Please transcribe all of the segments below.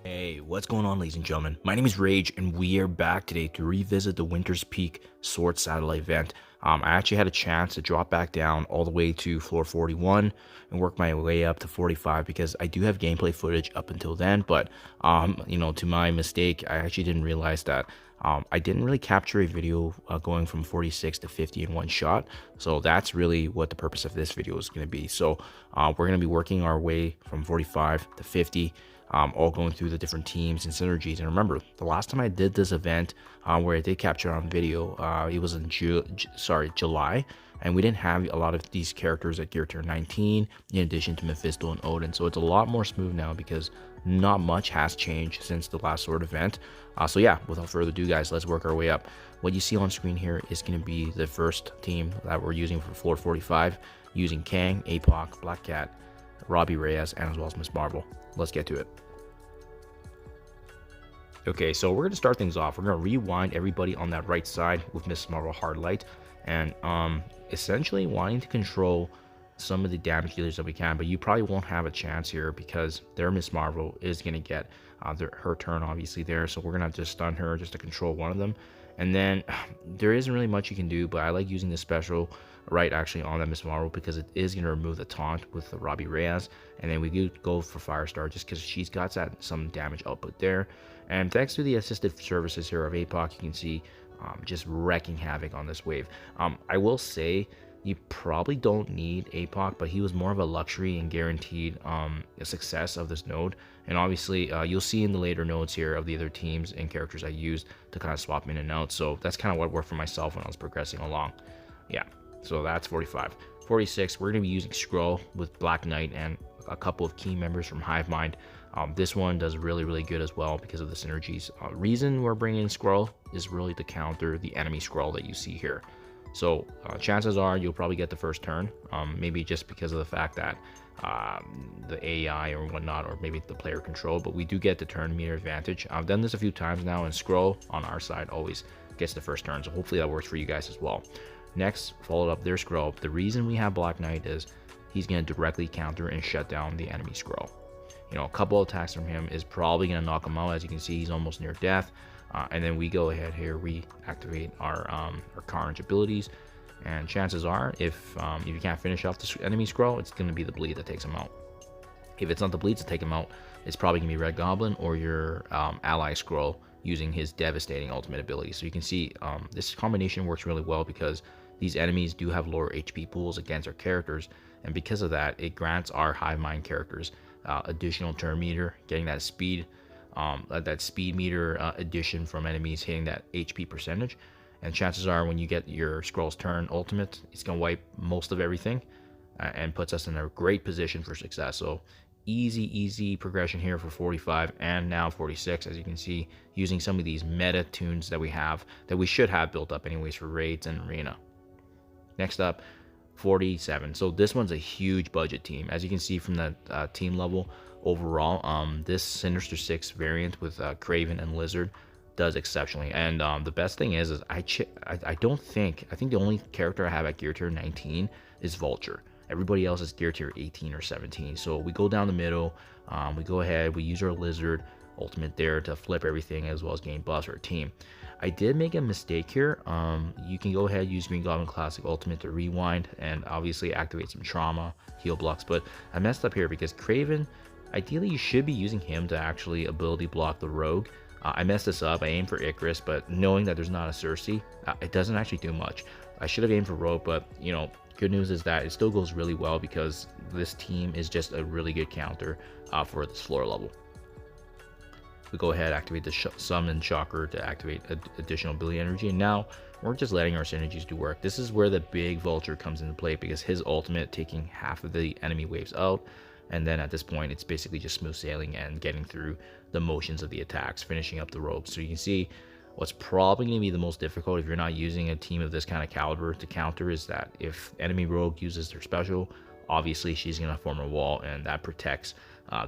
Hey, what's going on, ladies and gentlemen? My name is Rage, and we are back today to revisit the Winter's Peak Sword Satellite event. I actually had a chance to drop back down all the way to floor 41 and work my way up to 45 because I do have gameplay footage up until then. But, to my mistake, I actually didn't realize that I didn't really capture a video going from 46 to 50 in one shot. So that's really what the purpose of this video is going to be. So we're going to be working our way from 45 to 50. All going through the different teams and synergies. And remember, the last time I did this event where I did capture on video, it was in July, and we didn't have a lot of these characters at gear tier 19 in addition to Mephisto and Odin. So it's a lot more smooth now because not much has changed since the last Sword event. So yeah, without further ado, guys, let's work our way up. What you see on screen here is going to be the first team that we're using for floor 45, using Kang, APOC, Black Cat, Robbie Reyes, and as well as Miss Marvel. Let's get to it. Okay, so we're going to start things off. We're going to rewind everybody on that right side with Miss Marvel Hardlight, and essentially wanting to control some of the damage dealers that we can, but you probably won't have a chance here because their Miss Marvel is going to get her turn obviously there, so we're going to have to stun her just to control one of them. And then there isn't really much you can do, but I like using the special right actually on that Miss Marvel because it is going to remove the taunt with the Robbie Reyes. And then we do go for Firestar just because she's got some damage output there. And thanks to the assisted services here of APOC, you can see just wrecking havoc on this wave. I will say you probably don't need APOC, but he was more of a luxury and guaranteed success of this node. And obviously, you'll see in the later nodes here of the other teams and characters I used to kind of swap in and out. So that's kind of what worked for myself when I was progressing along. Yeah, so that's 45. 46, we're going to be using Skrull with Black Knight and a couple of key members from Hive Mind. This one does really good as well because of the synergies. Reason we're bringing in Skrull is really to counter the enemy Skrull that you see here. So chances are you'll probably get the first turn, maybe just because of the fact that the AI or whatnot, or maybe the player control, but we do get the turn meter advantage. I've done this a few times now, and Skrull on our side always gets the first turn, so hopefully that works for you guys as well. Next, followed up their Skrull. The reason we have Black Knight is he's going to directly counter and shut down the enemy Skrull. You know, a couple of attacks from him is probably going to knock him out. As you can see, he's almost near death. And then we go ahead here, we activate our Carnage abilities, and chances are, if you can't finish off the enemy Skrull, it's going to be the bleed that takes him out. If it's not the bleeds to take him out, it's probably going to be Red Goblin or your ally Skrull using his devastating ultimate ability. So you can see this combination works really well because these enemies do have lower HP pools against our characters, and because of that, it grants our Hive Mind characters additional turn meter, getting that speed meter addition from enemies hitting that HP percentage. And chances are when you get your Skrull's turn ultimate, it's going to wipe most of everything and puts us in a great position for success. So easy progression here for 45 and now 46, as you can see, using some of these meta tunes that we should have built up anyways for raids and arena. Next up, 47. So this one's a huge budget team, as you can see from the team level overall. This Sinister 6 variant with Kraven and Lizard does exceptionally, and the best thing is I think the only character I have at gear tier 19 is Vulture. Everybody else is gear tier 18 or 17. So we go down the middle, we go ahead, we use our Lizard ultimate there to flip everything as well as gain buffs for our team. I did make a mistake here. You can go ahead, use Green Goblin Classic Ultimate to rewind and obviously activate some trauma, heal blocks, but I messed up here because Kraven, ideally you should be using him to actually ability block the Rogue. I messed this up. I aimed for Icarus, but knowing that there's not a Cersei, it doesn't actually do much. I should have aimed for Rogue, but you know, good news is that it still goes really well because this team is just a really good counter for this floor level. We go ahead, activate the Summon Shocker to activate additional ability energy, and now we're just letting our synergies do work. This is where the big Vulture comes into play because his ultimate taking half of the enemy waves out, and then at this point it's basically just smooth sailing and getting through the motions of the attacks, finishing up the rogues. So you can see what's probably going to be the most difficult if you're not using a team of this kind of caliber to counter is that if enemy rogue uses their special, obviously she's going to form a wall, and that protects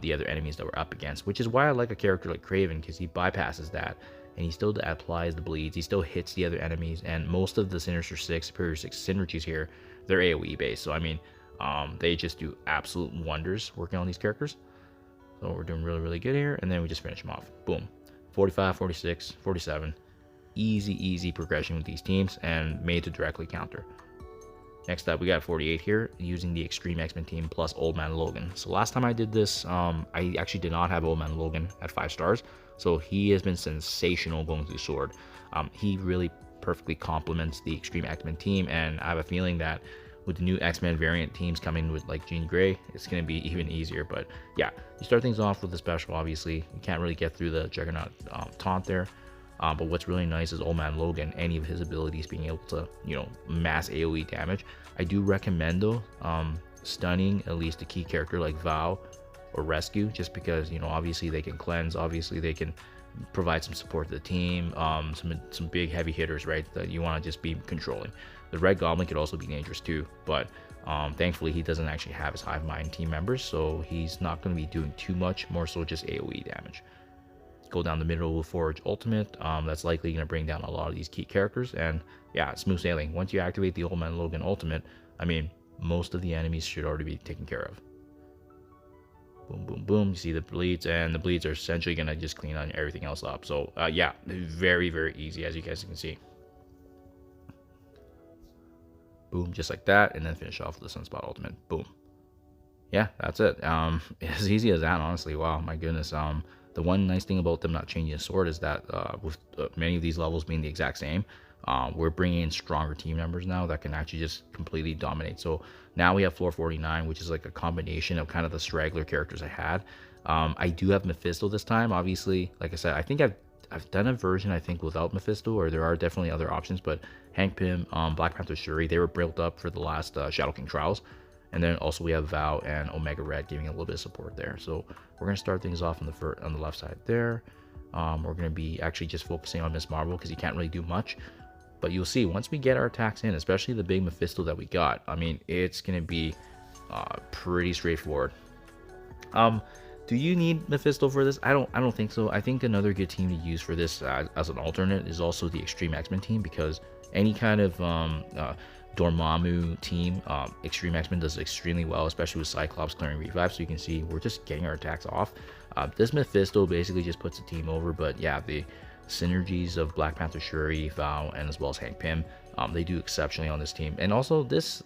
the other enemies that we're up against, which is why I like a character like Kraven, because he bypasses that and he still applies the bleeds, he still hits the other enemies, and most of the Sinister 6, Superior 6 synergies here, they're AoE based. So I mean, they just do absolute wonders working on these characters. So we're doing really, really good here. And then we just finish them off. Boom. 45, 46, 47. Easy progression with these teams and made to directly counter. Next up, we got 48 here using the Extreme X-Men team plus Old Man Logan. So last time I did this, I actually did not have Old Man Logan at 5 stars. So he has been sensational going through S.W.O.R.D. He really perfectly complements the Extreme X-Men team, and I have a feeling that with the new X-Men variant teams coming with like Jean Grey, it's going to be even easier. But yeah, you start things off with the special, obviously. You can't really get through the Juggernaut taunt there. But what's really nice is Old Man Logan, any of his abilities being able to, mass AoE damage. I do recommend though, stunning at least a key character like Vow or Rescue, just because, obviously they can cleanse, obviously they can provide some support to the team, some big heavy hitters, right, that you want to just be controlling. The Red Goblin could also be dangerous too, but thankfully he doesn't actually have his Hive Mind team members, so he's not going to be doing too much, more so just AoE damage. Go down the middle with Forge Ultimate, that's likely going to bring down a lot of these key characters, and yeah, smooth sailing. Once you activate the Old Man Logan Ultimate, I mean, most of the enemies should already be taken care of. Boom, boom, boom. You see the bleeds, and the bleeds are essentially going to just clean on everything else up. So yeah, very, very easy, as you guys can see. Boom, just like that, and then finish off with the Sunspot Ultimate. Boom. Yeah, that's it. As easy as that, honestly. Wow, my goodness. The one nice thing about them not changing the S.W.O.R.D is that with many of these levels being the exact same, we're bringing in stronger team members now that can actually just completely dominate. So now we have floor 49, which is like a combination of kind of the straggler characters I had. I do have Mephisto this time. Obviously, like I said, I think I've done a version, I think, without Mephisto, or there are definitely other options, but Hank Pym, Black Panther Shuri, they were built up for the last Shadow King Trials. And then also we have Vow and Omega Red giving a little bit of support there. So we're going to start things off on the left side there. We're going to be actually just focusing on Miss Marvel because you can't really do much. But you'll see, once we get our attacks in, especially the big Mephisto that we got, I mean, it's going to be pretty straightforward. Do you need Mephisto for this? I don't think so. I think another good team to use for this as an alternate is also the Extreme X-Men team, because any kind of Dormammu team, Extreme X-Men does extremely well, especially with Cyclops clearing revive. So you can see we're just getting our attacks off. This Mephisto basically just puts the team over, but yeah, the synergies of Black Panther Shuri, Vow, and as well as Hank Pym, they do exceptionally on this team. And also this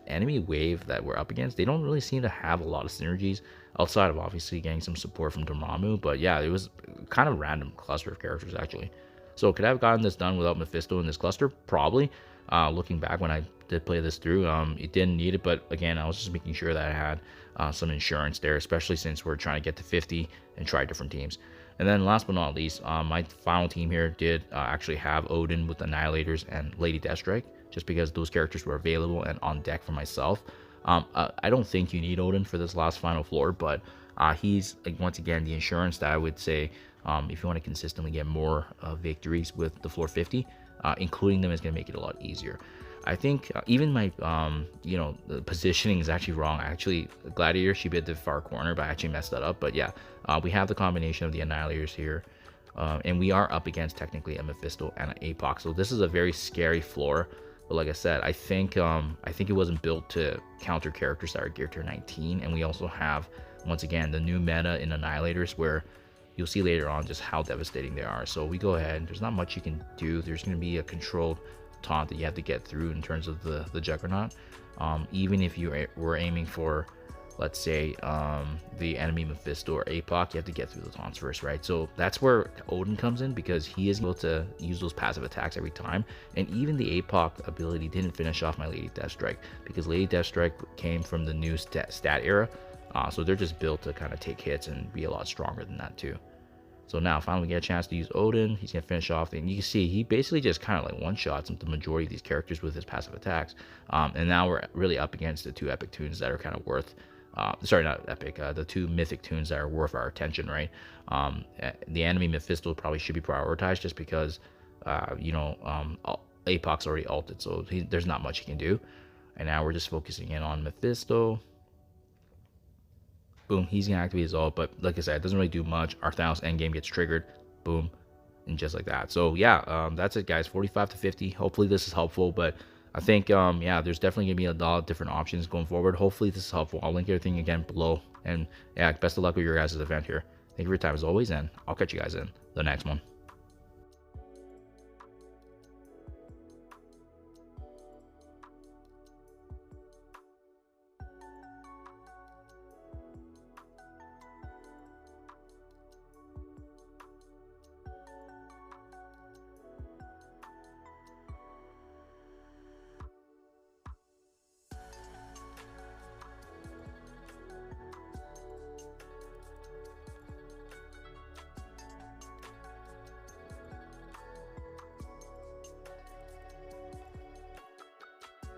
enemy wave that we're up against, they don't really seem to have a lot of synergies outside of obviously getting some support from Dormammu. But yeah, it was kind of random cluster of characters actually. So could I have gotten this done without Mephisto in this cluster? Probably. Looking back when I did play this through, it didn't need it, but again, I was just making sure that I had some insurance there, especially since we're trying to get to 50 and try different teams. And then last but not least, my final team here did actually have Odin with Annihilators and Lady Deathstrike, just because those characters were available and on deck for myself. I don't think you need Odin for this last final floor, but he's, like, once again, the insurance that I would say, if you want to consistently get more victories with the floor 50, including them is going to make it a lot easier. I think even my, the positioning is actually wrong. Actually, Gladiator, she bit the far corner, but I actually messed that up. But yeah, we have the combination of the Annihilators here. And we are up against technically a Mephisto and an APOC. So this is a very scary floor. But like I said, I think it wasn't built to counter characters that are geared to 19. And we also have, once again, the new meta in Annihilators, where you'll see later on just how devastating they are. So we go ahead. There's not much you can do. There's going to be a controlled taunt that you have to get through in terms of the Juggernaut. Even if you were aiming for, let's say, the enemy Mephisto or APOC, you have to get through the taunts first, right? So that's where Odin comes in, because he is able to use those passive attacks every time. And even the APOC ability didn't finish off my Lady Deathstrike, because Lady Deathstrike came from the new stat era. So they're just built to kind of take hits and be a lot stronger than that too. So now finally we get a chance to use Odin. He's going to finish off, and you can see he basically just kind of like one-shots the majority of these characters with his passive attacks. And now we're really up against the two epic tunes that are kind of worth, sorry, not epic, the two mythic tunes that are worth our attention, right? The enemy Mephisto probably should be prioritized, just because, APOC's already ulted, so there's not much he can do. And now we're just focusing in on Mephisto. Boom, he's going to activate his ult, but like I said, it doesn't really do much. Our Thanos endgame gets triggered. Boom, and just like that. So yeah, that's it, guys. 45 to 50. Hopefully this is helpful, but I think, yeah, there's definitely going to be a lot of different options going forward. Hopefully this is helpful. I'll link everything again below And yeah, best of luck with your guys' event here. Thank you for your time as always, and I'll catch you guys in the next one.